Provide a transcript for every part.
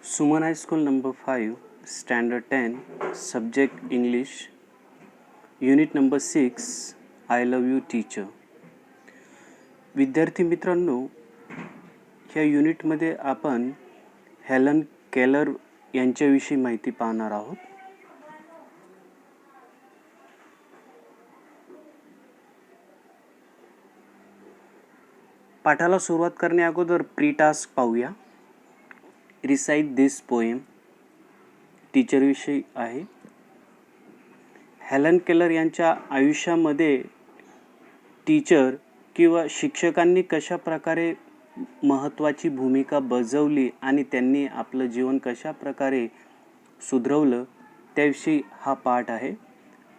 Suman High School number 5, Standard 10, Subject English, Unit number 6, I love you teacher. विद्यार्थी मित्रांनो, ह्या युनिटमध्ये आपण हेलन केलर यांच्याविषयी माहिती पाहणार आहोत. पाठाला सुरुवात करण्या अगोदर प्री टास्क पाहूया. रिसाइट दिस पोएम. टीचर विषयी आहे. हेलन केलर यांच्या आयुष्यामध्ये टीचर किंवा शिक्षकांनी कशा प्रकारे महत्त्वाची भूमिका बजावली आणि त्यांनी आपलं जीवन कशा प्रकारे सुधरवलं त्याविषयी हा पाठ आहे.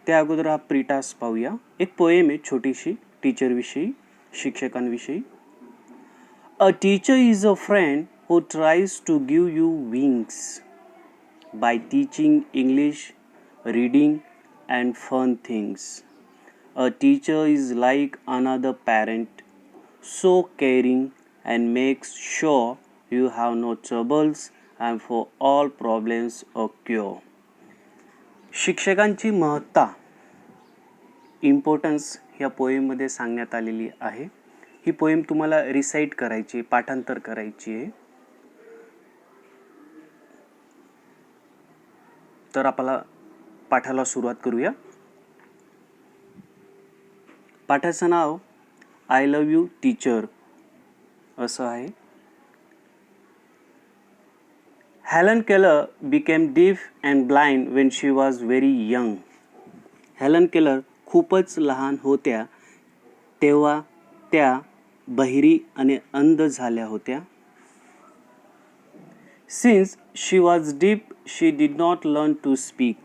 त्या अगोदर हा प्री टास्क पाहूया. एक पोएम आहे छोटीशी टीचरविषयी, शिक्षकांविषयी. A teacher is a friend who tries to give you wings by teaching English, reading, and fun things. A teacher is like another parent, so caring and makes sure you have no troubles and for all problems a cure. शिक्षकांची महत्ता, importance या पोएममध्ये सांगण्यात आलेली आहे. ही poem तुम्हाला recite करायची, पाठांतर करायची आहे. तर आपल्याला पाठाला सुरुवात करूया. पाठाचं नाव आय लव्ह यू टीचर असं आहे. Helen Keller became deaf and blind Wien she was very young. Helen Keller खूपच लहान होत्या तेव्हा त्या बहिरी आणि अंध झाल्या होत्या. Since she was deaf she did not learn to speak.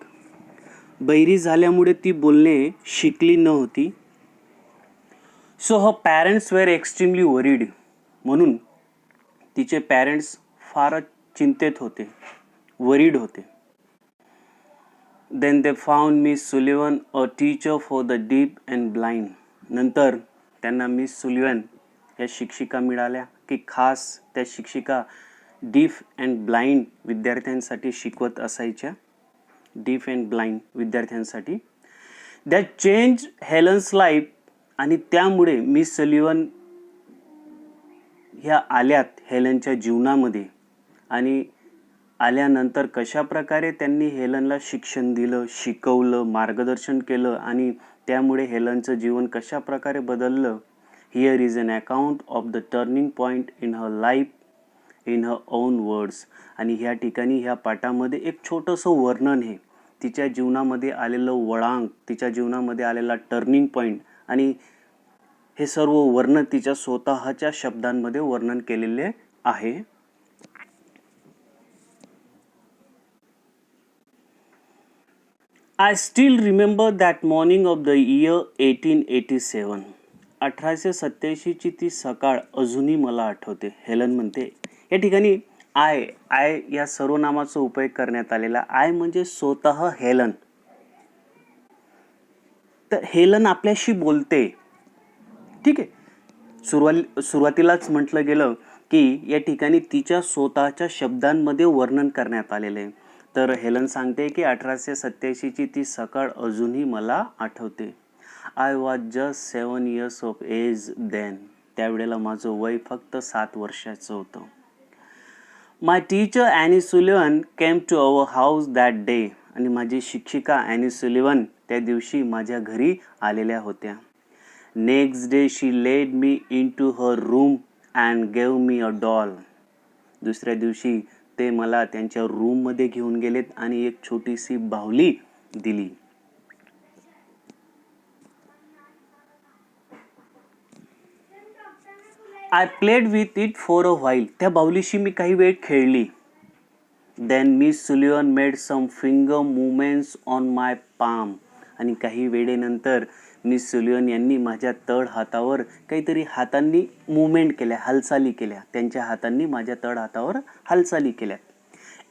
बहिरी झाल्यामुळे ती बोलणे शिकली नव्हती. So her parents were extremely worried. म्हणून तिचे पॅरेंट्स फारच चिंतेत होते, वरीड होते. Then they found Miss Sullivan a teacher for the deaf and blind. नंतर त्यांना मिस सुलिवन या शिक्षिका मिळाल्या की खास त्या शिक्षिका डीफ अँड ब्लाइंड विद्यार्थ्यांसाठी शिकवत असायच्या. डीफ अँड ब्लाइंड विद्यार्थ्यांसाठी. That change Helen's life. आणि त्यामुळे मिस सलिवन ह्या आल्यात हेलनच्या जीवनामध्ये. आणि आल्यानंतर कशा प्रकारे त्यांनी हेलनला शिक्षण दिलं, शिकवलं, मार्गदर्शन केलं आणि त्यामुळे हेलनचं जीवन कशा प्रकारे बदललं. Here is an account of the turning point in her life in her own words. आणि ह्या ठिकाणी ह्या पाठामध्ये एक छोटंसं वर्णन आहे तिच्या जीवनामध्ये आलेलं वळांक, तिच्या जीवनामध्ये आलेला टर्निंग पॉईंट. आणि हे सर्व वर्णन तिच्या स्वतःच्या शब्दांमध्ये वर्णन केलेले आहे. I still remember that morning of the year 1887. 1887ची ती सकाळ अजूनही मला आठवते. हेलन म्हणते. या ठिकाणी आय या सर्वनामाचा उपयोग करण्यात आलेला. आय म्हणजे स्वतः हेलन. तर हेलन आपल्याशी बोलते. ठीक आहे. सुरुवातीलाच म्हटलं गेलं की या ठिकाणी तिच्या स्वतःच्या शब्दांमध्ये वर्णन करण्यात आलेलं आहे. तर हेलन सांगते की 1887ची ती सकाळ अजूनही मला आठवते. I was just 7 years of age then. त्यावेळेला माझं वय फक्त 7 वर्षाचं होतं. My teacher Annie Sullivan came to our house that day. आणि माझी शिक्षिका ॲनी सुलिवन त्या दिवशी माझ्या घरी आलेल्या होत्या. Next day she led me into her room and gave me a doll. दुसऱ्या दिवशी ते मला त्यांच्या रूममध्ये घेऊन गेलेत आणि एक छोटीशी बाहुली दिली. I played with it for a while. त्या बाहुलीशी मी काही वेळ खेळली. Then Miss Sullivan made some finger movements on my palm. आणि काही वेळेनंतर मिस सुलिवन यांनी माझ्या तळ हातावर काहीतरी हातांनी मुवमेंट केल्या, हालचाली केल्या. त्यांच्या हातांनी माझ्या तळ हातावर हालचाली केल्या.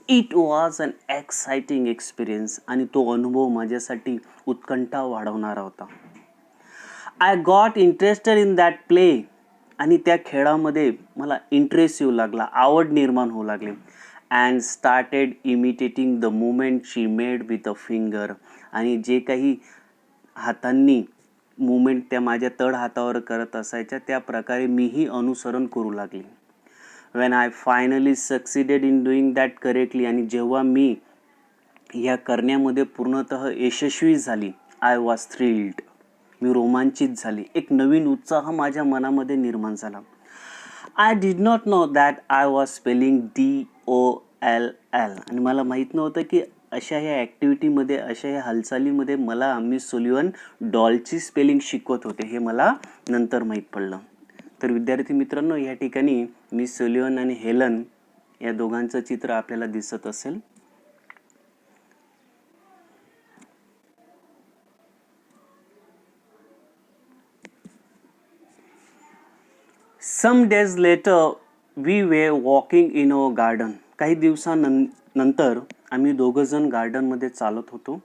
It was an exciting experience. आणि तो अनुभव माझ्यासाठी उत्कंठा वाढवणारा होता. I got interested in that play. आणि त्या खेळामध्ये मला इंटरेस्ट येऊ लागला, आवड निर्माण होऊ लागली. And started imitating the movement she made with a finger. आणि जे काही हातांनी मुवमेंट त्या माझ्या तळ हातावर करत असायच्या त्या प्रकारे मीही अनुसरण करू लागले. When I finally succeeded in doing that correctly. आणि जेव्हा मी या करण्यामध्ये पूर्णतः यशस्वी झाली, आय वॉज थ्रिल्ड. मी रोमांचित झाली. एक नवीन उत्साह माझ्या मनामध्ये निर्माण झाला. I did not know that I was spelling DOLL. आणि मला माहीत नव्हतं की अशा ह्या ॲक्टिव्हिटीमध्ये, अशा ह्या हालचालीमध्ये मला मिस सुलिव्हन डॉलची स्पेलिंग शिकवत होते, हे मला नंतर माहीत पडलं. तर विद्यार्थी मित्रांनो, या ठिकाणी मिस सुलिव्हन आणि हेलन या दोघांचं चित्र आपल्याला दिसत असेल. Some days later we were walking in our garden. काही दिवसानंतर आम्ही दोघंजण गार्डनमध्ये चालत होतो.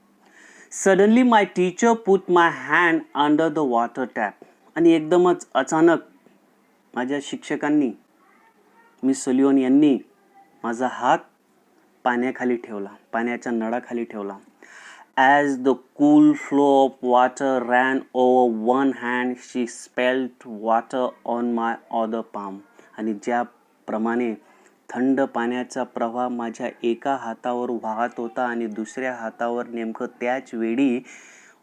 Suddenly my teacher put my hand under the water tap. आणि एकदमच अचानक माझ्या शिक्षकांनी, मिस सुलिव्हन यांनी माझा हात पाण्याखाली ठेवला, पाण्याच्या नळाखाली ठेवला. As the cool flow of water ran over one hand, she spilled water on my other palm. आणि ज्याप्रमाणे थंड पाण्याचा प्रवाह माझ्या एका हातावर वाहत होता आणि दुसऱ्या हातावर नेमकं त्याच वेळी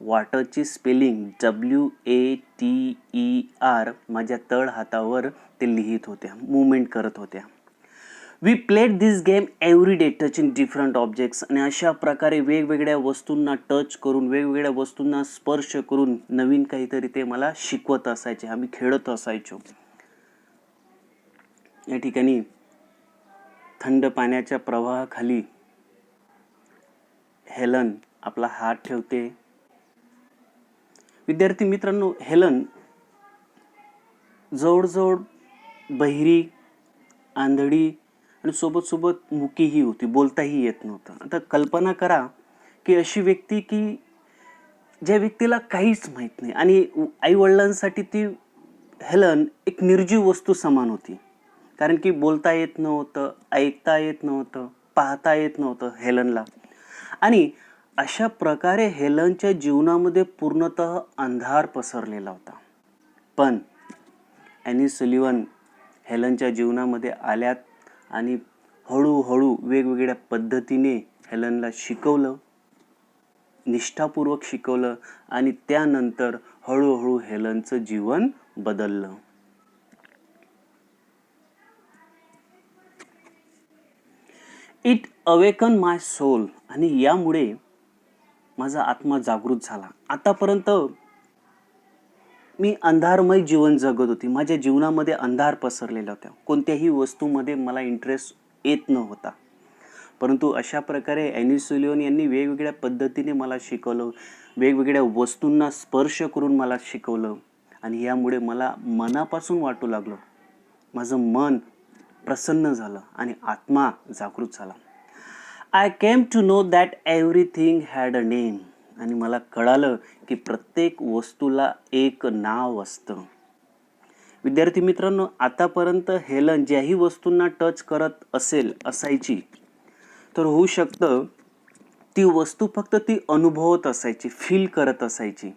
वॉटरची स्पेलिंग WATER माझ्या तळ हातावर ते लिहित होत्या, मूवमेंट करत होत्या. We played this game every day touching different objects. आणि अशा प्रकारे वेगवेगळ्या वस्तूंना टच करून, वेगवेगळ्या वस्तूंना स्पर्श करून नवीन काहीतरी ते मला शिकवत असायचे, आम्ही खेळत असायचो. या ठिकाणी थंड पाण्याच्या प्रवाहाखाली हेलन आपला हात ठेवते. विद्यार्थी मित्रांनो, हेलन जवळजवळ बहिरी, आंधळी आणि सोबत मुकीही होती, बोलताही येत नव्हतं. आता कल्पना करा की अशी व्यक्ती की ज्या व्यक्तीला काहीच माहीत नाही आणि आईवडिलांसाठी ती हेलन एक निर्जीव वस्तू समान होती. कारण की बोलता येत नव्हतं, ऐकता येत नव्हतं, पाहता येत नव्हतं हेलनला. आणि अशा प्रकारे हेलनच्या जीवनामध्ये पूर्णतः अंधार पसरलेला होता. पण ॲनी सुलिव्हन हेलनच्या जीवनामध्ये आल्यात आणि हळूहळू वेगवेगळ्या पद्धतीने हेलनला शिकवलं, निष्ठापूर्वक शिकवलं आणि त्यानंतर हळूहळू हेलनचं जीवन बदललं. It awaken my soul. आणि यामुळे माझा आत्मा जागृत झाला. आतापर्यंत मी अंधारमय जीवन जगत होती, माझ्या जीवनामध्ये अंधार पसरलेला होता, कोणत्याही वस्तूमध्ये मला इंटरेस्ट येत नव्हता. परंतु अशा प्रकारे ॲनी सुलिव्हन यांनी वेगवेगळ्या पद्धतीने मला शिकवलं, वेगवेगळ्या वस्तूंना स्पर्श करून मला शिकवलं आणि यामुळे मला मनापासून वाटू लागलं, माझं मन प्रसन्न झालं आणि आत्मा जागृत झाला. I came to know that everything had a name. आणि मला कळालं की प्रत्येक वस्तूला एक नाव असतं. विद्यार्थी मित्रांनो, आतापर्यंत हेलन ज्याही वस्तूंना टच करत असायची, तर होऊ शकतं ती वस्तू फक्त ती अनुभवत असायची, फील करत असायची,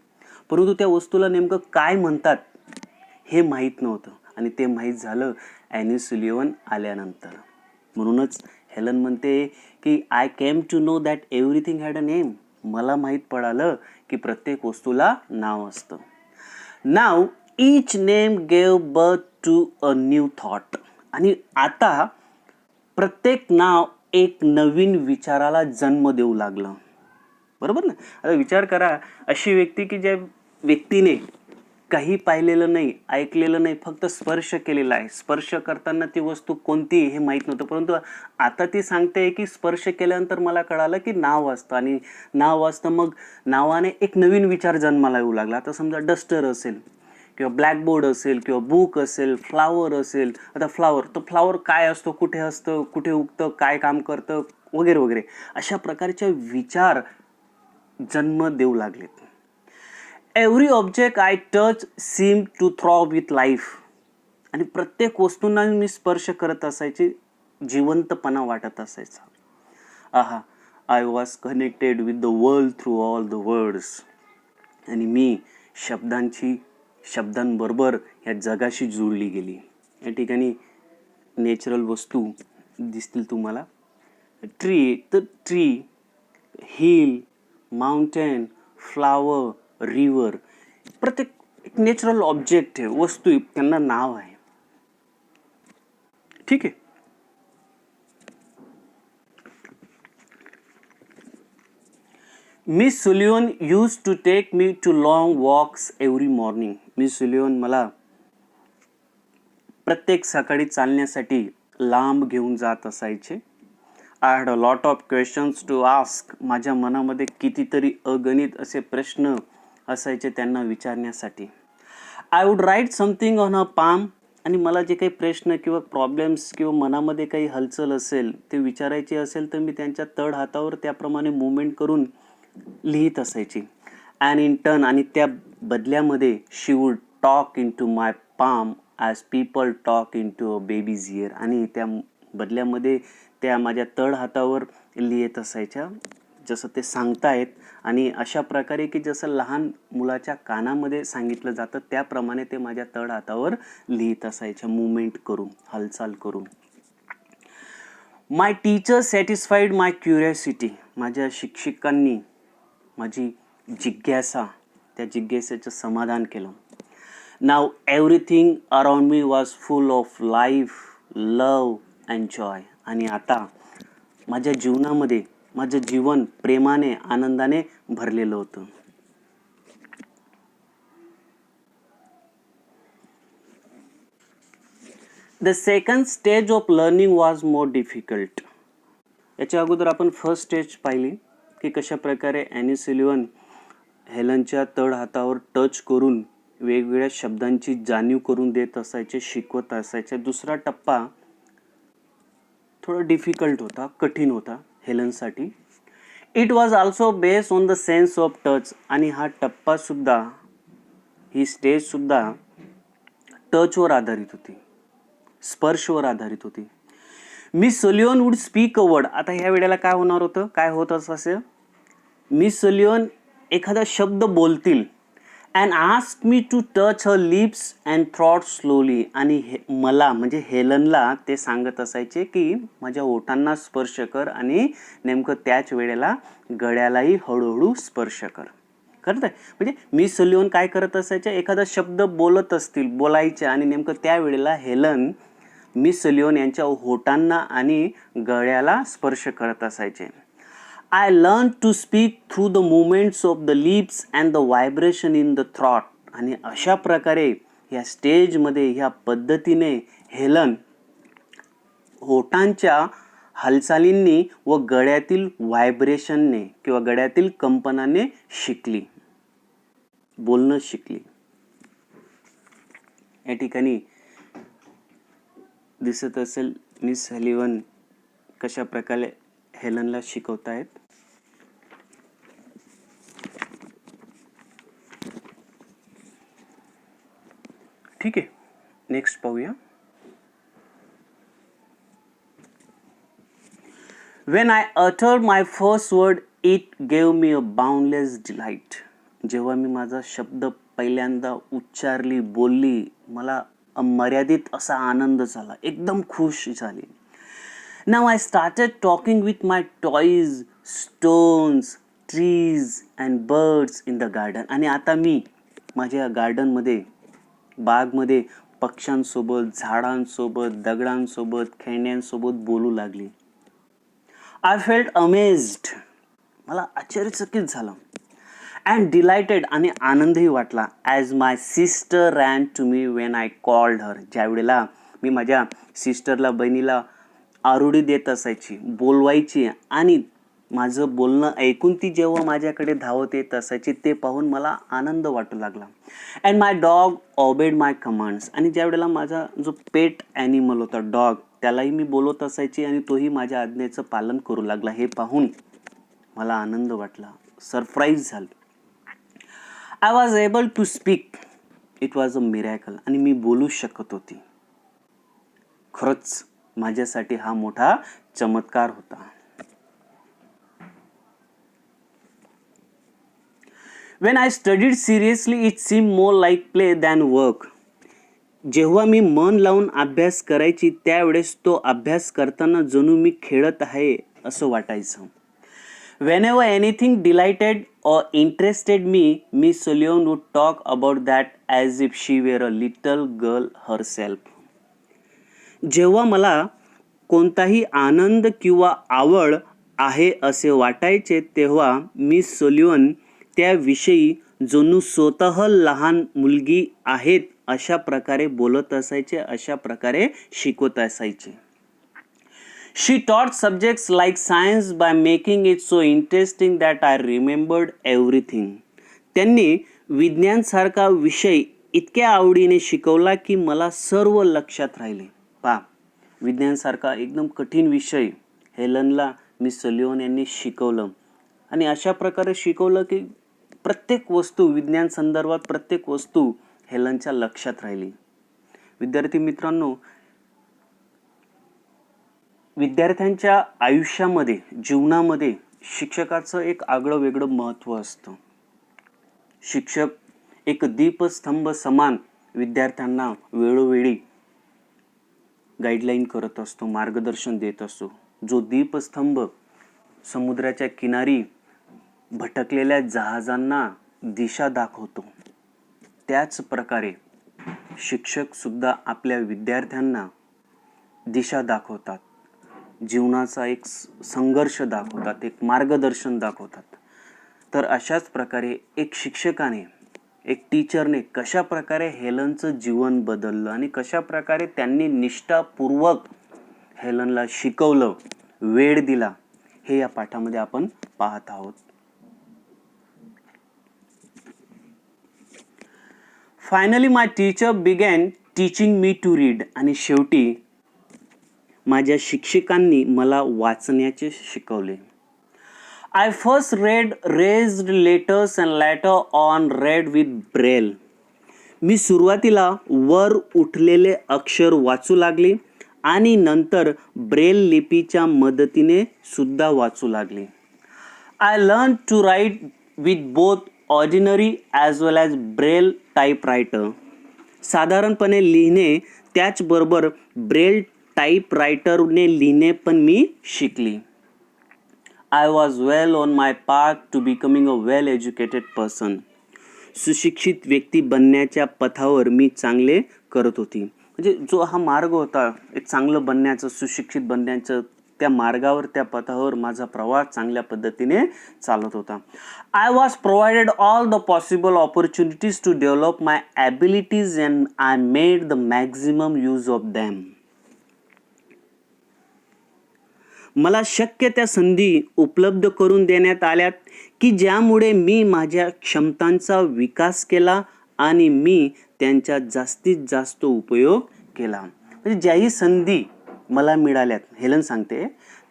परंतु त्या वस्तूला नेमकं काय म्हणतात हे माहीत नव्हतं. आणि ते माहीत झालं ॲनी सुलिव्हन आल्यानंतर. म्हणूनच हेलन म्हणते की I came to know that everything had a name. मला माहीत पडालं की प्रत्येक वस्तूला नाव असतं. नाव each name gave birth to a new thought. आणि आता प्रत्येक नाव एक नवीन विचाराला जन्म देऊ लागलं. बरोबर ना? आता विचार करा, अशी व्यक्ती की ज्या व्यक्तीने काही पाहिलेलं नाही, ऐकलेलं नाही, फक्त स्पर्श केलेला आहे. स्पर्श करताना ती वस्तू कोणती हे माहीत नव्हतं, परंतु आता ती सांगते की स्पर्श केल्यानंतर मला कळालं की नाव असतं. आणि नाव असतं, मग नावाने एक नवीन विचार जन्माला येऊ लागला. आता समजा डस्टर असेल किंवा ब्लॅकबोर्ड असेल किंवा बुक असेल, फ्लावर असेल. आता फ्लावर काय असतो, कुठे असतं, कुठे उगतं, काय काम करतं वगैरे वगैरे, अशा प्रकारचे विचार जन्म देऊ लागलेत. Every object I touch seem to throb with life. आणि प्रत्येक वस्तूंना मी स्पर्श करत असायचे, जिवंतपणा वाटत असायचा. आहा, I was connected with the world through all the words. आणि मी शब्दांबरोबर या जगाशी जुळली गेली. या ठिकाणी नॅचरल वस्तू दिसतील तुम्हाला. Tree, hill, mountain, flower, river, प्रत्येक एक नॅचरल ऑब्जेक्ट आहे, वस्तू आहे, त्यांना नाव आहे. ठीक आहे. Miss Sullivan use to take me to long walks every morning. Miss Sullivan मला प्रत्येक सकाळी चालण्यासाठी लांब घेऊन जात असायचे. I had a lot of questions to ask. माझ्या मनामध्ये कितीतरी अगणित असे प्रश्न असायचे त्यांना विचारण्यासाठी. I would write something on a palm. आणि मला जे काही प्रश्न किंवा प्रॉब्लेम्स किंवा मनामध्ये काही हलचल असेल ते विचारायची असेल तर मी त्यांच्या तळ हातावर त्याप्रमाणे मुवमेंट करून लिहित असायची. अँड इन टर्न, आणि त्या बदल्यामध्ये she would talk into my palm as people talk into a baby's ear. आणि त्या बदल्यामध्ये त्या माझ्या तळ हातावर लिहित असायच्या जसं ते सांगतायत, आणि अशा प्रकारे की जसं लहान मुलाच्या कानामध्ये सांगितलं जातं त्याप्रमाणे ते माझ्या तळ हातावर लिहित असायच्या, मुवमेंट करून, हालचाल करून. My teacher satisfied my curiosity. माझ्या शिक्षकांनी माझी जिज्ञासा, त्या जिज्ञासेचं समाधान केलं. नाव everything around me was full of life, love and joy. आणि आता माझ्या जीवनामध्ये माझं जीवन प्रेमाने, आनंदाने भरलेलं होतं. The second stage of learning was more difficult. याच्या अगोदर आपण फर्स्ट स्टेज पाहिली की कशा प्रकारे ॲनी सुलिवन हेलनच्या तळ हातावर टच करून वेगवेगळ्या शब्दांची जाणीव करून देत असायचे, शिकवत असायचे. दुसरा टप्पा थोडा डिफिकल्ट होता, कठीण होता हेलनसाठी. It was also based on the sense of touch. आणि हा टप्पासुद्धा, ही स्टेजसुद्धा टचवर आधारित होती, स्पर्शवर आधारित होती. Miss Sullivan would speak a word. आता ह्या वेळेला काय होणार होतं, काय होत असं, मिस सुलिवन एखादा शब्द बोलतील and ask me to touch her lips and throat slowly. आणि मला म्हणजे हेलनला ते सांगत असायचे की माझ्या ओठांना स्पर्श कर, आणि नेमकं त्याच वेळेला गळ्यालाही हळूहळू स्पर्श कर. कळतंय? म्हणजे मिस सुलिवन काय करत असायचे, एखादा शब्द बोलत असतील, बोलायचे, आणि नेमकं त्यावेळेला हेलन मिस सुलिवन यांच्या ओठांना आणि गळ्याला स्पर्श करत असायचे. I learned to speak through the movements of the lips and the vibration in the throat. आणि अशा प्रकारे या स्टेजमध्ये ह्या पद्धतीने हेलन ओठांच्या हालचालींनी व गळ्यातील व्हायब्रेशनने किंवा गळ्यातील कंपनाने शिकली, बोलणं शिकली. या ठिकाणी दिसत असेल मिस सुलिवन कशा प्रकारे हेलनला शिकवतायत. ठीक आहे, नेक्स्ट पाहूया. When I uttered my first word, it gave me a boundless delight. जेव्हा मी माझा शब्द पहिल्यांदा उच्चारली, बोलली, मला अमर्यादित असा आनंद झाला, एकदम खुश झाली. Now I started talking with my toys, stones, trees and birds in the garden. आणि आता मी माझ्या गार्डनमध्ये, बागमध्ये पक्ष्यांसोबत, झाडांसोबत, दगडांसोबत, खेळण्यांसोबत बोलू लागली. I felt amazed. मला आश्चर्यचकित झालं. अँड डिलायटेड, आणि आनंदही वाटला. As my sister ran to me when I called her. ज्या वेळेला मी माझ्या सिस्टरला, बहिणीला आरुडी देत असायची, बोलवायची, आणि माझं बोलणं ऐकून ती जेव्हा माझ्याकडे धावत येत असायची ते पाहून मला आनंद वाटू लागला. And my dog obeyed my commands. आणि ज्या वेळेला माझा जो पेट ॲनिमल होता, डॉग, त्यालाही मी बोलवत असायची आणि तोही माझ्या आज्ञेचं पालन करू लागला. हे पाहून मला आनंद वाटला, सरप्राईज झालं. I was able to speak. It was a miracle. आणि मी बोलू शकत होती. खरंच माझ्यासाठी हा मोठा चमत्कार होता. When I studied seriously, it seemed more like play than work. जेव्हा मी मन लावून अभ्यास करायची त्यावेळेस तो अभ्यास करताना जणू मी खेळत आहे असं वाटायचं. Whenever anything delighted or interested me, Miss Sullivan would talk about that as if she were a little girl herself. जेव्हा मला कोणताही आनंद किंवा आवड आहे असे वाटायचे तेव्हा मिस सोलिव्हन त्याविषयी जणू स्वतः लहान मुलगी आहेत अशा प्रकारे बोलत असायचे, अशा प्रकारे शिकवत असायचे. She taught subjects like science by making it so interesting that I remembered everything. त्यांनी विज्ञानसारखा विषय इतक्या आवडीने शिकवला की मला सर्व लक्षात राहिले. पहा, विज्ञानसारखा एकदम कठीण विषय हेलनला मिस सलिव्हन यांनी शिकवलं आणि अशा प्रकारे शिकवलं की प्रत्येक वस्तू विज्ञान संदर्भात प्रत्येक वस्तू हेलनच्या लक्षात राहिली. विद्यार्थी मित्रांनो, विद्यार्थ्यांच्या आयुष्यामध्ये जीवनामध्ये शिक्षकाचं एक आगळं वेगळं महत्त्व असतं. शिक्षक एक दीपस्तंभ समान विद्यार्थ्यांना वेळोवेळी गाईडलाईन करत असतो, मार्गदर्शन देत असतो. जो दीपस्तंभ समुद्राच्या किनारी भटकलेल्या जहाजांना दिशा दाखवतो, त्याच प्रकारे शिक्षक सुद्धा आपल्या विद्यार्थ्यांना दिशा दाखवतात, जीवनाचा एक संघर्ष दाखवतात, एक मार्गदर्शन दाखवतात. तर अशाच प्रकारे एक शिक्षकाने, एक टीचरने कशा प्रकारे हेलनचं जीवन बदललं आणि कशा प्रकारे त्यांनी निष्ठापूर्वक हेलनला शिकवलं, वेळ दिला, हे या पाठामध्ये आपण पाहत आहोत. Finally my teacher began teaching me to read. आणि शेवटी माझ्या शिक्षकांनी मला वाचण्याचे शिकवले. I first read raised letters and later on read with braille. मी सुरुवातीला वर उठलेले अक्षर वाचू लागले आणि नंतर ब्रेल लिपीच्या मदतीने सुद्धा वाचू लागले. I learned to write with both ordinary as well as braille typewriter. साधारणपणे लिहिणे त्याचबरोबर ब्रेल टाइपरायटरने लिहिणे पण मी शिकली. I was well on my path to becoming a well educated person. सुशिक्षित व्यक्ती बनण्याच्या पथावर मी चांगले करत होती. म्हणजे जो हा मार्ग होता एक चांगलं बनण्याचं, सुशिक्षित बनण्याचं, त्या मार्गावर, त्या पथावर माझा प्रवास चांगल्या पद्धतीने चालत होता. I was provided all the possible opportunities to develop my abilities and I made the maximum use of them. मला शक्य त्या संधी उपलब्ध करून देण्यात आल्यात की ज्यामुळे मी माझ्या क्षमतांचा विकास केला आणि मी त्यांचा जास्तीत जास्त उपयोग केला. म्हणजे ज्याही संधी मला मिळाल्यात, हेलन सांगते,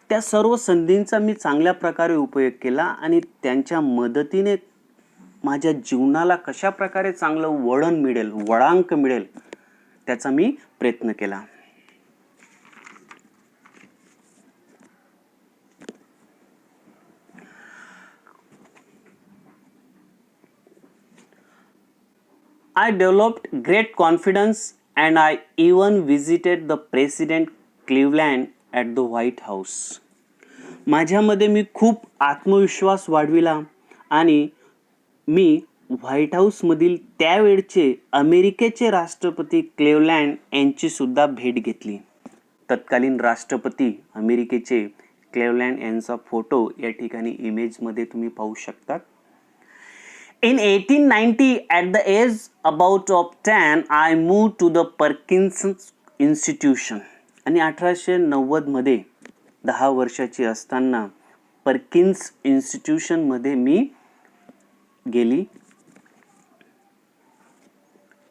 त्या सर्व संधींचा मी चांगल्या प्रकारे उपयोग केला आणि त्यांच्या मदतीने माझ्या जीवनाला कशा प्रकारे चांगलं वळण मिळेल, वळांक मिळेल, त्याचा मी प्रयत्न केला. I developed great confidence and I even visited the President Cleveland at the White House. माझ्यामध्ये मी खूप आत्मविश्वास वाढविला आणि मी व्हाईट हाऊसमधील त्यावेळचे अमेरिकेचे राष्ट्रपती क्लेव्हलँड यांची सुद्धा भेट घेतली. तत्कालीन राष्ट्रपती अमेरिकेचे क्लेव्हलँड यांचा फोटो या ठिकाणी इमेजमध्ये तुम्ही पाहू शकता. In 1890, at the age about of 10, I moved to the Perkins Institution. आणि 1890 मध्ये 10 वर्षाची असताना पर्किन्स इन्स्टिट्यूशनमध्ये मी गेली.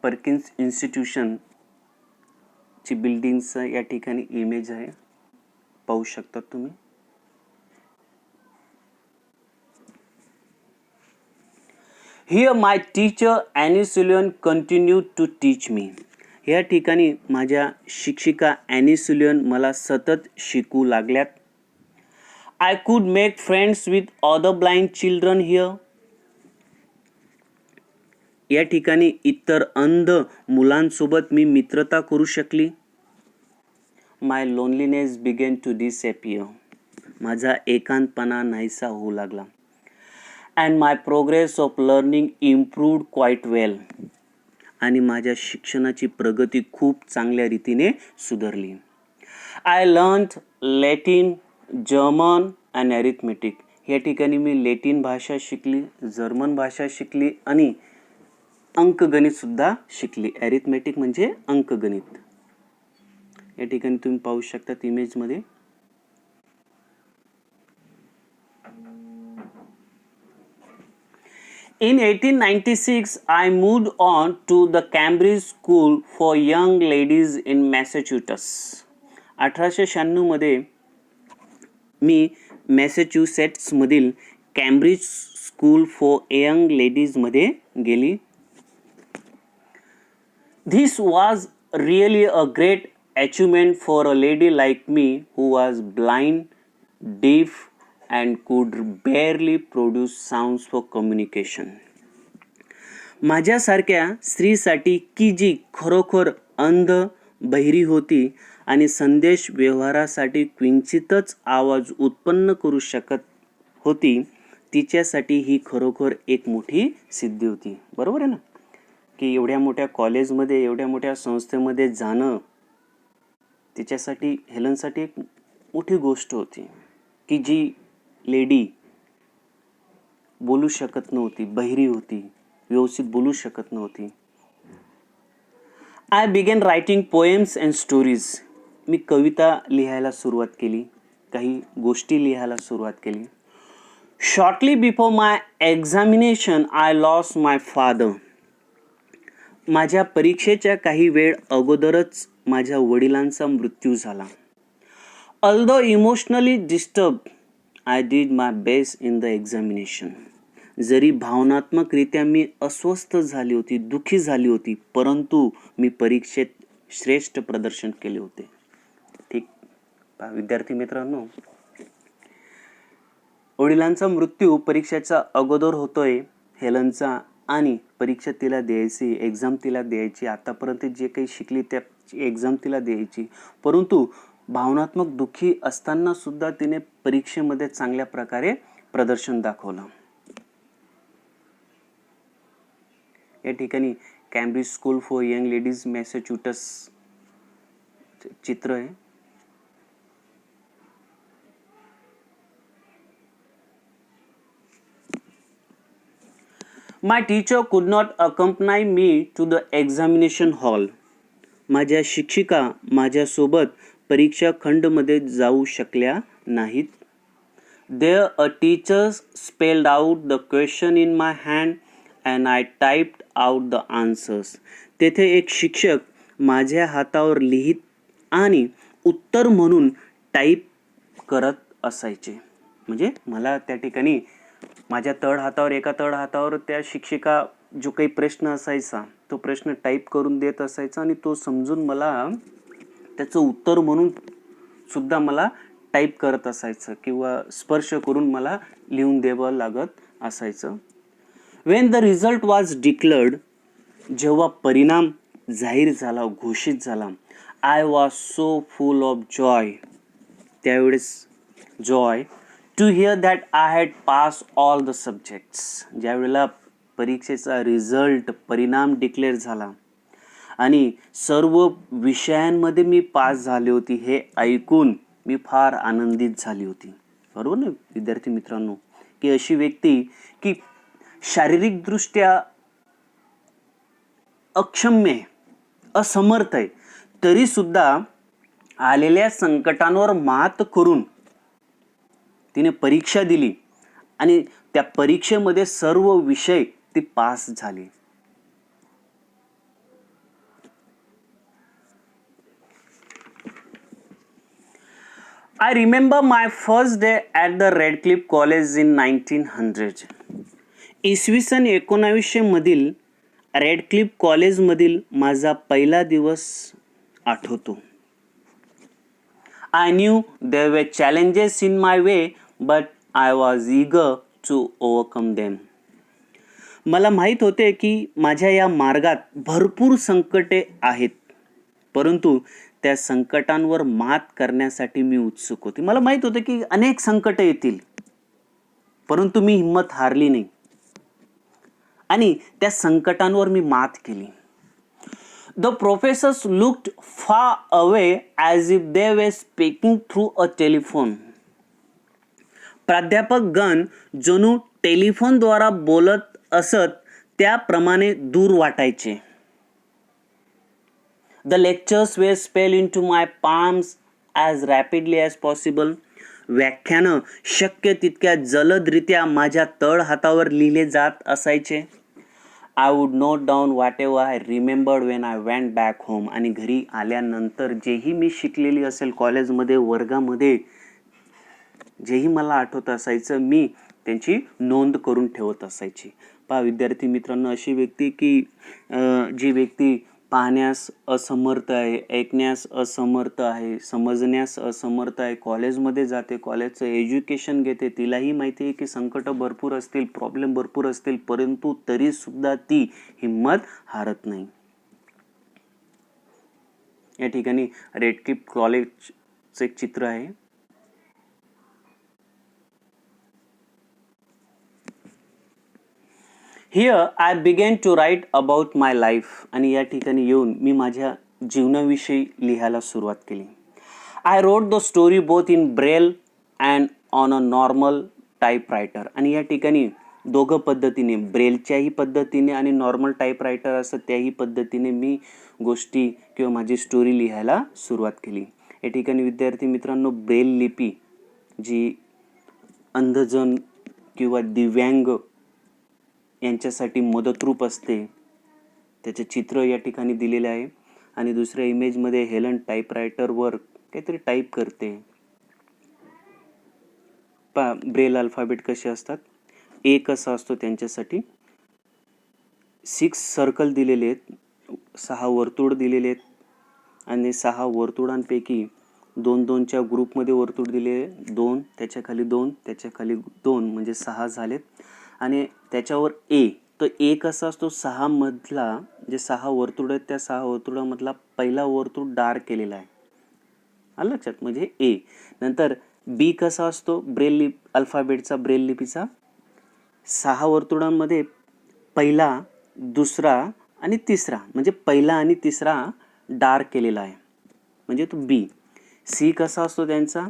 पर्किन्स इन्स्टिट्यूशन ची बिल्डिंगचं या ठिकाणी इमेज आहे, पाहू शकता तुम्ही. Here my teacher Annie Sullivan continued to teach me. या ठिकाणी माझ्या शिक्षिका ॲनी सुलिव्हन मला सतत शिकवू लागल्यात. I could make friends with other blind children here. या ठिकाणी इतर अंध मुलांसोबत मी मित्रता करू शकली. My loneliness began to disappear. माझा एकांतपणा नाहीसा होऊ लागला. And my progress of learning improved quite well. आणि माझ्या शिक्षणाची प्रगती खूप चांगल्या रीतीने सुधारली. I learned Latin, German and arithmetic. या ठिकाणी मी लॅटिन भाषा शिकली, जर्मन भाषा शिकली आणि अंकगणितसुद्धा शिकली. अरिथमेटिक म्हणजे अंकगणित. या ठिकाणी तुम्ही पाहू शकता इमेजमध्ये. In 1896, I moved on to the Cambridge School for Young Ladies in Massachusetts. 1896 मध्ये मी मॅसेच्युसेट्समधील कॅम्ब्रिज स्कूल फॉर यंग लेडीजमध्ये गेली. This was really a great achievement for a lady like me who was blind, deaf, and could barely produce sounds for communication. माझ्यासारख्या स्त्रीसाठी की जी खरोखर अंध, बहिरी होती आणि संदेश व्यवहारासाठी किंचितच आवाज उत्पन्न करू शकत होती, तिच्यासाठी ही खरोखर एक मोठी सिद्धी होती. बरोबर आहे ना, की एवढ्या मोठ्या कॉलेजमध्ये, एवढ्या मोठ्या संस्थेमध्ये जाणं तिच्यासाठी, हेलनसाठी एक मोठी गोष्ट होती, की जी लेडी बोलू शकत नव्हती, बहिरी होती, व्यवस्थित बोलू शकत नव्हती. I began writing poems and stories. मी कविता लिहायला सुरुवात केली, काही गोष्टी लिहायला सुरुवात केली. Shortly before my examination I lost my father. माझ्या परीक्षेच्या काही वेळ अगोदरच माझ्या वडिलांचा मृत्यू झाला. Although emotionally disturb, I did my best in the examination. जरी भावनात्मकरित्या मी अस्वस्थ झाली होती, दुःखी झाली होती, परंतु मी परीक्षेत श्रेष्ठ प्रदर्शन केले होते. ठीक विद्यार्थी मित्रांनो, वडिलांचा मृत्यू परीक्षेचा अगोदर होतोय हेलनचा, आणि परीक्षा तिला द्यायची, एक्झाम तिला द्यायची, आतापर्यंत जे काही शिकली त्या एक्झाम तिला द्यायची, परंतु भावनात्मक दुःखी असताना सुद्धा तिने परीक्षेमध्ये चांगल्या प्रकारे प्रदर्शन दाखवलं. या ठिकाणी Cambridge school for young ladies Massachusetts चित्र आहे. My teacher could not accompany me to the examination hall. माझ्या शिक्षिका माझ्यासोबत परीक्षा खंडमध्ये जाऊ शकल्या नाहीत. There a teacher spelled out the question in my hand and I typed out the answers. तेथे एक शिक्षक माझ्या हातावर लिहित आणि उत्तर म्हणून टाईप करत असायचे. म्हणजे मला त्या ठिकाणी माझ्या एका तळ हातावर त्या शिक्षिका जो काही प्रश्न असायचा तो प्रश्न टाईप करून देत असायचा आणि तो समजून मला त्याचं उत्तर म्हणून सुद्धा मला टाईप करत असायचं किंवा स्पर्श करून मला लिहून द्यावं लागत असायचं. When the result was declared, जेव्हा परिणाम जाहीर झाला, घोषित झाला, I was so full of joy. त्यावेळेस joy to hear that I had pass all the subjects. ज्यावेळेला परीक्षेचा रिझल्ट, परिणाम डिक्लेअर झाला आणि सर्व विषयांमध्ये मी पास झाले होती, हे ऐकून मी फार आनंदित झाली होती. बरोबर ना विद्यार्थी मित्रांनो, की अशी व्यक्ती की शारीरिकदृष्ट्या अक्षम्य आहे, असमर्थ आहे, तरी सुद्धा आलेल्या संकटांवर मात करून तिने परीक्षा दिली आणि त्या परीक्षेमध्ये सर्व विषय ती पास झाली. I remember my first day at the Radcliffe College in 1900. इसवी सन 1900 मधील रेडक्लिफ कॉलेजमधील माझा पहिला दिवस आठवतो. I knew there were challenges in my way but I was eager to overcome them. मला माहीत होते की माझ्या या मार्गात भरपूर संकटे आहेत, परंतु त्या संकटांवर मात करण्यासाठी मी उत्सुक होते. मला माहीत होते की अनेक संकटे येतील, परंतु मी हिंमत हारली नाही आणि त्या संकटांवर मी मात केली. The professors looked far away as if they were speaking through a telephone. प्राध्यापक गण जणू टेलिफोनद्वारा बोलत असत त्याप्रमाणे दूर वाटायचे. The lectures were spelled into my palms as rapidly as possible. व्याख्यानं शक्य तितक्या जलदरित्या माझ्या तळ हातावर लिहिले जात असायचे. I would note down whatever I remembered when I went back home. आणि घरी आल्यानंतर जेही मी शिकलेली असेल कॉलेजमध्ये, वर्गामध्ये, जेही मला आठवत असायचं मी त्यांची नोंद करून ठेवत असायची. पहा विद्यार्थी मित्रांनो, अशी व्यक्ती की जी व्यक्ती पाहण्यास असमर्थ आहे, ऐकण्यास असमर्थ आहे, समजण्यास असमर्थ आहे, कॉलेजमध्ये जाते, कॉलेजचं एज्युकेशन घेते, तिलाही माहिती आहे की संकटं भरपूर असतील, प्रॉब्लेम भरपूर असतील, परंतु तरीसुद्धा ती हिंमत हारत नाही. या ठिकाणी रेडक्लिफ कॉलेजचं एक चित्र आहे. Here I began to write about my life. आणि या ठिकाणी येऊन मी माझ्या जीवनाविषयी लिहायला सुरुवात केली. I wrote the story both in braille and on a normal typewriter. आणि या ठिकाणी दोघं पद्धतीने, ब्रेलच्याही पद्धतीने आणि नॉर्मल टाईपरायटर असं त्याही पद्धतीने मी गोष्टी किंवा माझी स्टोरी लिहायला सुरुवात केली. या ठिकाणी विद्यार्थी मित्रांनो, ब्रेल लिपी जी अंधजन किंवा दिव्यांग यांच्यासाठी मदतरूप असते, त्याचे चित्र या ठिकाणी दिलेले आहे. आणि दुसऱ्या इमेजमध्ये हेलन टाईपरायटरवर काहीतरी टाईप करते. ब्रेल अल्फाबेट कसे असतात, ए कसा असतो त्यांच्यासाठी 6 सर्कल दिलेले आहेत, 6 वर्तुळ दिलेले आहेत आणि 6 वर्तुळांपैकी 2-2च्या ग्रुपमध्ये वर्तुळ दिले, 2 त्याच्याखाली 2 त्याच्याखाली 2 म्हणजे 6 झालेत. आणि त्याच्यावर ए, तो ए कसा असतो, 6 मधला जे 6 वर्तुळ आहेत त्या 6 वर्तुळामधला पहिला वर्तुळ डार्क केलेला आहे, आलं लक्षात, म्हणजे ए. नंतर बी कसा असतो, ब्रेल अल्फाबेटचा, ब्रेल लिपीचा 6 वर्तुळांमध्ये पहिला, दुसरा आणि तिसरा, म्हणजे पहिला आणि तिसरा डार्क केलेला आहे, म्हणजे तो बी. सी कसा असतो त्यांचा,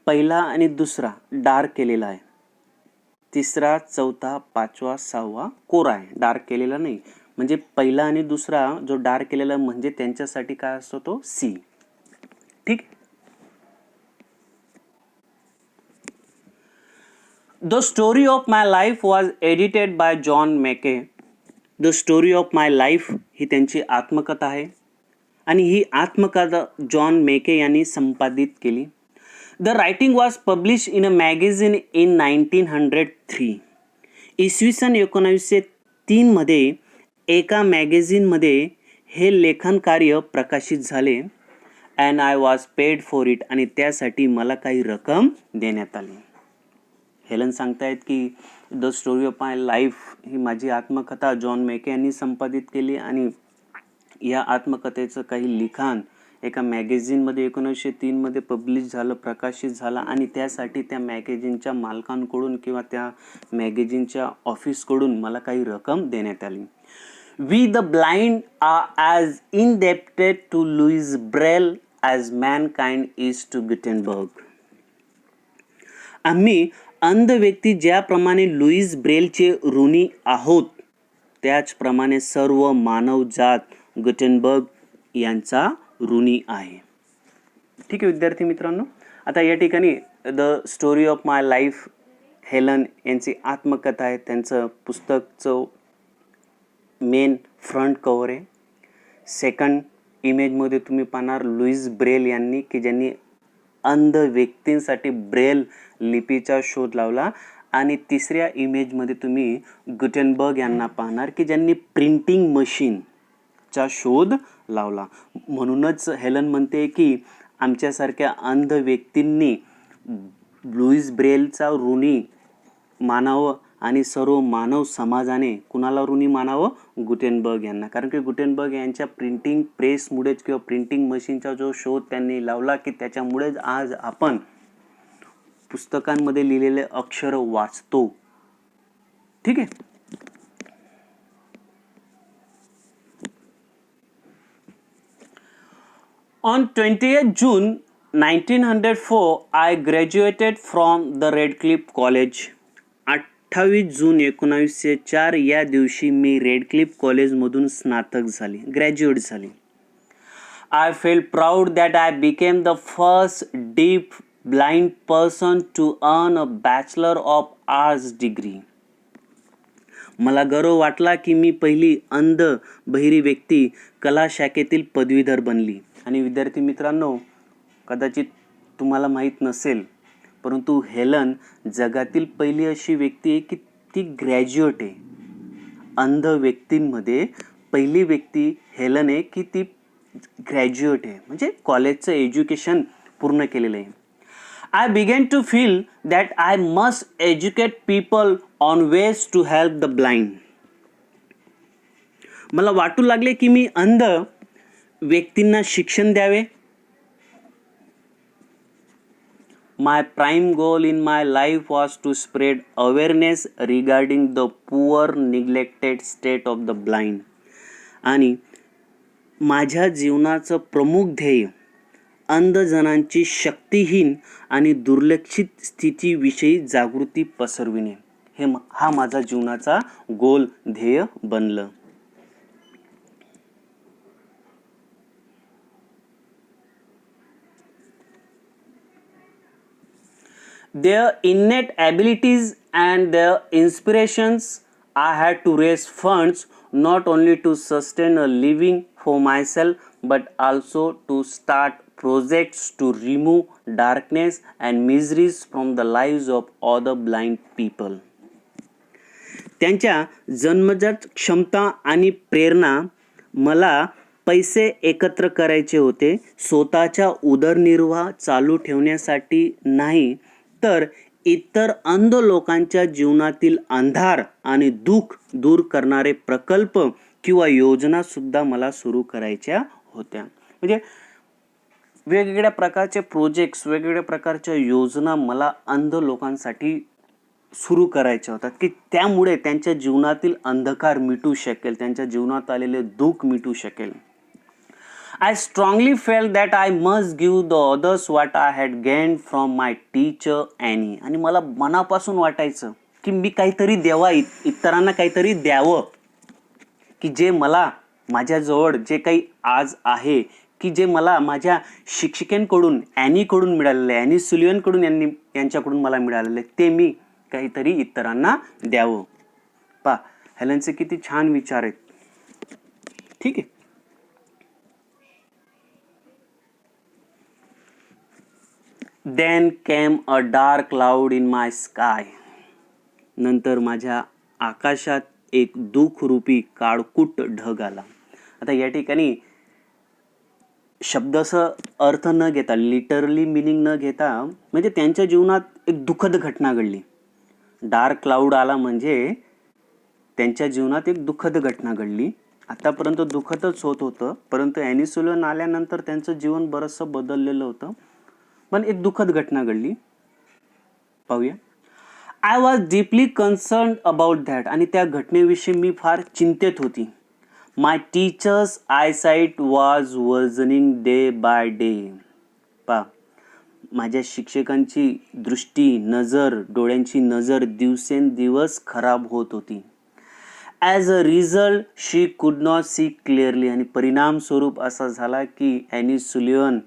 पहिला आणि दुसरा डार्क केलेला आहे, तिसरा, चौथा, 5वा, 6वा कोरा आहे, डार्क केलेला नाही. म्हणजे पहिला आणि दुसरा जो डार्क केलेला म्हणजे त्यांच्यासाठी काय असतो, तो सी. ठीक. The story of my life was edited by John Macy. The story of my life ही त्यांची आत्मकथा आहे आणि ही आत्मकथा जॉन मेके यांनी संपादित केली. The writing was published in a magazine in 1903. इसवी सन 1903 मध्ये एका मॅगझिनमध्ये हे लेखन कार्य प्रकाशित झाले. And I was paid for it. आणि त्यासाठी मला काही रक्कम देण्यात आली. हेलन सांगतायत की the story of my life ही माझी आत्मकथा जॉन मेके यांनी संपादित केली आणि या आत्मकथेचं काही लिखाण एका मॅगझिनमध्ये 1903 मध्ये पब्लिश झालं, प्रकाशित झालं आणि त्यासाठी त्या मॅगझिनच्या मालकांकडून किंवा त्या मॅगझिनच्या ऑफिसकडून मला काही रक्कम देण्यात आली. We the blind are as indebted to Louis Braille as mankind is to Gutenberg. आम्ही अंध व्यक्ती ज्याप्रमाणे लुईस ब्रेलचे ऋणी आहोत, त्याचप्रमाणे सर्व मानवजात गुटेनबर्ग यांचा ऋणी आहे. ठीक आहे विद्यार्थी मित्रांनो, आता या ठिकाणी the story of my life Helen यांची आत्मकथा आहे. त्यांचं पुस्तकचं मेन फ्रंट कव्हर आहे. सेकंड इमेजमध्ये तुम्ही पाहणार लुईस ब्रेल यांनी, की ज्यांनी अंध व्यक्तींसाठी ब्रेल लिपीचा शोध लावला आणि तिसऱ्या इमेजमध्ये तुम्ही गुटेनबर्ग यांना पाहणार की ज्यांनी प्रिंटिंग मशीनचा शोध लावला. म्हणूनच हेलन म्हणते की आमच्यासारख्या अंध व्यक्तींनी लुईस ब्रेलचा ऋणी मानावं आणि सर्व मानव समाजाने कुणाला ऋणी मानावं? गुटेनबर्ग यांना. कारण की गुटेनबर्ग यांच्या प्रिंटिंग प्रेसमुळेच किंवा प्रिंटिंग मशीनचा जो शोध त्यांनी लावला की त्याच्यामुळेच आज आपण पुस्तकांमध्ये लिहिलेले अक्षर वाचतो. ठीक आहे. On 20th June 1904, I graduated from the Radcliffe College. 28 जून 1904 या दिवशी मी रेडक्लिफ कॉलेजमधून स्नातक झाले, ग्रॅज्युएट झाले. I felt proud that I became the first deaf blind person to earn a Bachelor of Arts degree. मला गर्व वाटला की मी पहिली अंध बहिरी व्यक्ती कला शाखेतील पदवीधर बनली. आणि विद्यार्थी मित्रांनो, कदाचित तुम्हाला माहीत नसेल, परंतु हेलन जगातील पहिली अशी व्यक्ती आहे की ती ग्रॅज्युएट आहे. अंध व्यक्तींमध्ये पहिली व्यक्ती हेलन आहे की ती ग्रॅज्युएट आहे, म्हणजे कॉलेजचं एज्युकेशन पूर्ण केलेलं आहे. I began to feel that I must educate people on ways to help the blind. मला वाटू लागले की मी अंध व्यक्तींना शिक्षण द्यावे. My prime goal in my life was to spread awareness regarding the poor, neglected state of the blind. आणि माझ्या जीवनाचं प्रमुख ध्येय अंधजनांची शक्तिहीन आणि दुर्लक्षित स्थितीविषयी जागृती पसरविणे हा माझा जीवनाचा गोल ध्येय बनलं. Their innate abilities and their inspirations, I had to raise funds not only to sustain a living for myself but also to start projects to remove darkness and miseries from the lives of other blind people. त्यांच्या जन्मजात क्षमता आणि प्रेरणा मला पैसे एकत्र करायचे होते, स्वतःच्या उदरनिर्वाह चालू ठेवण्यासाठी नाही, तर इतर अंध लोकांच्या जीवनातील अंधार आणि दुःख दूर करणारे प्रकल्प किंवा योजना सुद्धा मला सुरू करायच्या होत्या. म्हणजे वेगवेगळ्या प्रकारचे प्रोजेक्ट्स, वेगवेगळ्या प्रकारच्या योजना मला अंध लोकांसाठी सुरू करायच्या होत्या की त्यामुळे त्यांच्या जीवनातील अंधकार मिटू शकेल, त्यांच्या जीवनात आलेले दुःख मिटू शकेल. I strongly felt that I must give the others what I had gained from my teacher Annie. आणि मला मनापासून वाटायचं की मी काहीतरी द्यावा, इतरांना काहीतरी द्यावं की जे मला माझ्याजवळ जे काही आज आहे की जे मला माझ्या शिक्षिकेंकडून ॲनीकडून मिळालेलं आहे, ॲनी सुलिव्हनकडून यांच्याकडून मला मिळालेलं आहे, ते मी काहीतरी इतरांना द्यावं. पहा हेलनचे किती छान विचार आहेत. ठीक आहे. Then came a dark cloud in my sky. नंतर माझ्या आकाशात एक दुःखरूपी काळकूट ढग आला. आता या ठिकाणी शब्दाचा अर्थ न घेता, लिटरली मिनिंग न घेता, म्हणजे त्यांच्या जीवनात एक दुःखद घटना घडली. डार्क क्लाउड आला म्हणजे त्यांच्या जीवनात एक दुःखद घटना घडली. आतापर्यंत दुःखदच होत होतं, परंतु ॲनी सुलिव्हन आल्यानंतर त्यांचं जीवन बरंचसं बदललेलं होतं. पण एक दुःखद घटना घडली. पाहूया. I was deeply concern about that. आणि त्या घटनेविषयी मी फार चिंतेत होती. My teacher's eyesight was worsening day by day. पा माझ्या शिक्षकांची दृष्टी, नजर, डोळ्यांची नजर दिवसेंदिवस खराब होत होती. ॲज अ रिझल्ट शी कुड नॉट सी क्लिअरली. आणि परिणाम स्वरूप असा झाला की ॲनी सुलिव्हन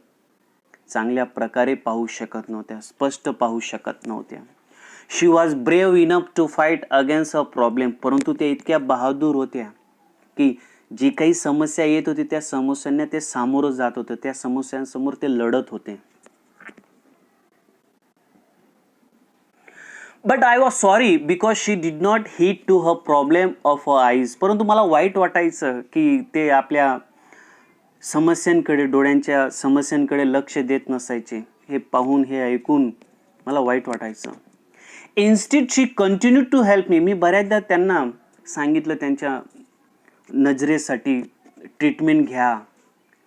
चांगल्या प्रकारे पाहू शकत नव्हत्या, स्पष्ट पाहू शकत नव्हत्या. She was brave enough to fight against a problem. परंतु त्या इतक्या बहादूर होत्या की जी काही समस्या येत होती त्या समस्यांना ते सामोरं जात होते, त्या समस्यांसमोर ते लढत होते. But I was sorry because she did not heed to her problem of a eyes. परंतु मला वाईट वाटायचं की ते आपल्या समस्यांकडे, डोळ्यांच्या समस्यांकडे लक्ष देत नसायचे. हे पाहून, हे ऐकून मला वाईट वाटायचं. Instead she continue to help me. मी बऱ्याचदा त्यांना सांगितलं त्यांच्या नजरेसाठी ट्रीटमेंट घ्या,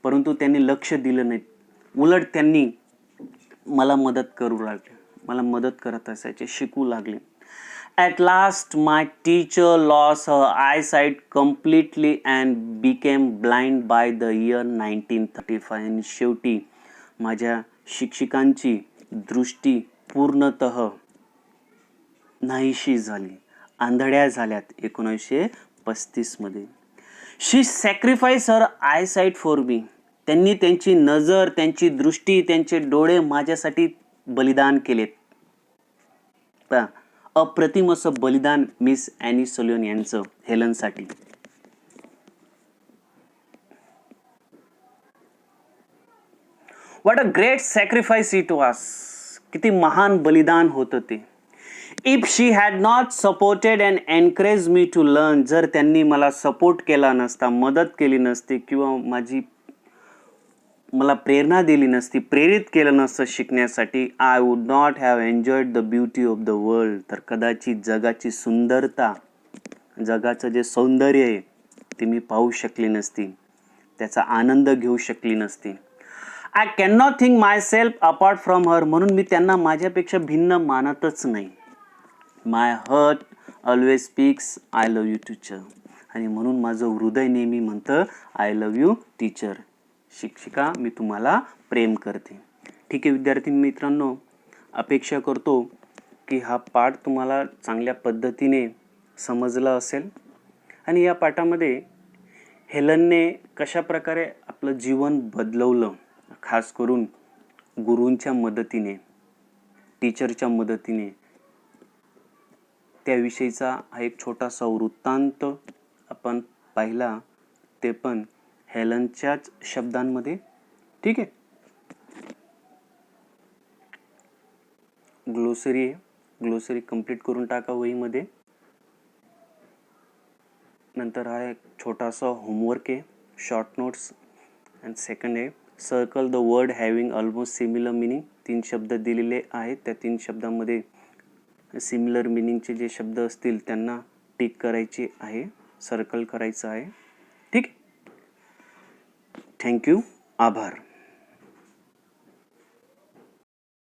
परंतु त्यांनी लक्ष दिलं नाही. उलट त्यांनी मला मदत करू लागले, मला मदत करत असायचे, शिकू लागले. At last my teacher loss her eyesight completely and became blind by the year 1935. आणि शेवटी माझ्या शिक्षिकांची दृष्टी पूर्णतः नाहीशी झाली, आंधळ्या झाल्यात 1935 मध्ये. She sacrifice her eyesight for me. त्यांनी त्यांची नजर, त्यांची दृष्टी, त्यांचे डोळे माझ्यासाठी बलिदान केलेत. अप्रतिम असं बलिदान मिस ॲनी सोलोन यांचं हेलनसाठी. What a great sacrifice it was. किती महान बलिदान होतं ते. If she had not supported and encourage me to learn. जर त्यांनी मला सपोर्ट केला नसता, मदत केली नसती किंवा मला प्रेरणा दिली नसती, प्रेरित केलं नसतं शिकण्यासाठी, I would not have enjoyed the beauty of the world. तर कदाचित जगाची सुंदरता, जगाचं जे सौंदर्य आहे ते मी पाहू शकली नसती, त्याचा आनंद घेऊ शकली नसती. I can not think myself apart from her. म्हणून मी त्यांना माझ्यापेक्षा भिन्न मानतच नाही. My heart always speaks I love you teacher. आणि म्हणून माझं हृदय नेहमी म्हणतं आय लव्ह यू टीचर. शिक्षिका, मी तुम्हाला प्रेम करते. ठीक आहे विद्यार्थी मित्रांनो, अपेक्षा करतो की हा पाठ तुम्हाला चांगल्या पद्धतीने समजला असेल. आणि या पाठामध्ये हेलनने कशा प्रकारे आपलं जीवन बदलवलं, खास करून गुरूंच्या मदतीने, टीचरच्या मदतीने, त्याविषयीचा हा एक छोटासा वृत्तांत आपण पाहिला, ते पण हेलनच्याच शब्दांमध्ये. ठीक आहे. ग्लोसरी आहे, ग्लोसरी कंप्लीट करून टाका वहीमध्ये. नंतर हा एक छोटासा होमवर्क आहे, शॉर्ट नोट्स. अँड सेकंड आहे circle the word having almost similar meaning. 3 शब्द दिलेले आहेत, त्या 3 शब्दामध्ये सिमिलर मिनिंगचे जे शब्द असतील त्यांना टिक करायचे आहे, सर्कल करायचं आहे. ठीक. थँक्यू. आभार.